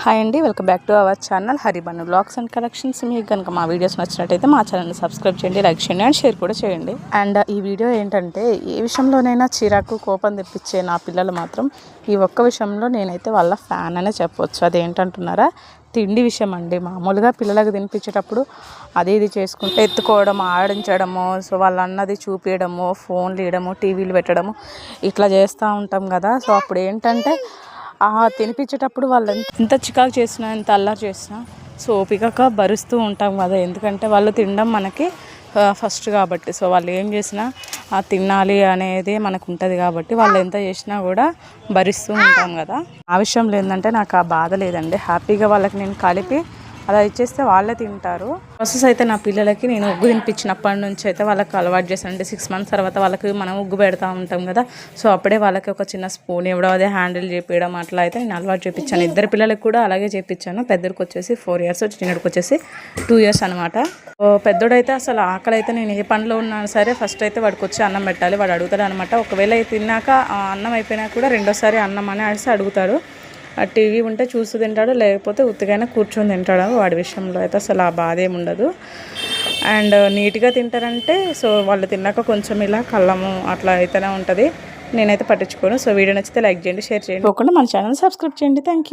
Hi అండి, welcome back to our channel హరిబన్ను blogs and collections. మీకు కనుక మా వీడియోస్ నచ్చినట్టయితే మా ఛానల్ని సబ్స్క్రైబ్ చేయండి, లైక్ చేయండి అండ్ షేర్ కూడా చేయండి. అండ్ ఈ వీడియో ఏంటంటే, ఏ విషయంలోనైనా చిరాకు కోపం తెప్పించే నా పిల్లలు మాత్రం ఈ ఒక్క విషయంలో నేనైతే వాళ్ళ ఫ్యాన్ అనే చెప్పొచ్చు. అదేంటంటున్నారా, తిండి విషయం అండి. మామూలుగా పిల్లలకు తినిపించేటప్పుడు అది ఇది చేసుకుంటే ఎత్తుకోవడం, ఆడించడము, సో వాళ్ళు అన్నది చూపించడము, ఫోన్లు ఇవ్వడము, టీవీలు పెట్టడము, ఇట్లా చేస్తూ ఉంటాం కదా. సో అప్పుడు ఏంటంటే తినిపించేటప్పుడు వాళ్ళు ఎంత చికాకు చేసినా, ఎంత అల్లరి చేసినా సో ఓపికగా భరిస్తూ ఉంటాం కదా. ఎందుకంటే వాళ్ళు తినడం మనకి ఫస్ట్ కాబట్టి. సో వాళ్ళు ఏం చేసినా తినాలి అనేది మనకు ఉంటుంది కాబట్టి వాళ్ళు ఎంత చేసినా కూడా భరిస్తూ ఉంటాం కదా. ఆ విషయంలో ఏంటంటే నాకు ఆ బాధ లేదండి. హ్యాపీగా వాళ్ళకి నేను కలిపి అలా ఇచ్చేస్తే వాళ్ళే తింటారు. ప్రాసెస్ అయితే నా పిల్లలకి నేను ఉగ్గు తినిపించినప్పటి నుంచి అయితే వాళ్ళకి అలవాటు చేశాను. అంటే 6 months తర్వాత వాళ్ళకి మనం ఉగ్గు పెడతా ఉంటాం కదా. సో అప్పుడే వాళ్ళకి ఒక చిన్న స్పూన్ ఇవ్వడం, అదే హ్యాండిల్ చేపించడం, అట్లా అయితే నేను అలవాటు చేయించాను. ఇద్దరు పిల్లలకి కూడా అలాగే చేయించాను. పెద్దడికి వచ్చేసి 4 years, చిన్నడికి వచ్చేసి 2 years అనమాట. పెద్దోడైతే అసలు ఆకలి అయితే నేను ఏ పనిలో ఉన్నా సరే ఫస్ట్ అయితే వాడికి వచ్చి అన్నం పెట్టాలి. వాడు అడుగుతాడు అనమాట. ఒకవేళ తిన్నాక అన్నం అయిపోయినా కూడా రెండోసారి అన్నం అని అడిసి అడుగుతాడు. ఆ టీవీ ఉంటే చూస్తూ తింటాడు, లేకపోతే ఉత్తిగానే కూర్చొని తింటాడు. వాడి విషయంలో అయితే అసలు ఆ బాధ ఏమి ఉండదు. అండ్ నీట్గా తింటారంటే సో వాళ్ళు తిన్నాక కొంచెం ఇలా కళ్ళము అట్లా అయితేనే ఉంటుంది. నేనైతే పట్టించుకోను. సో వీడియో నచ్చితే లైక్ చేయండి, షేర్ చేయండి, మన ఛానల్ సబ్స్క్రైబ్ చేయండి. Thank you.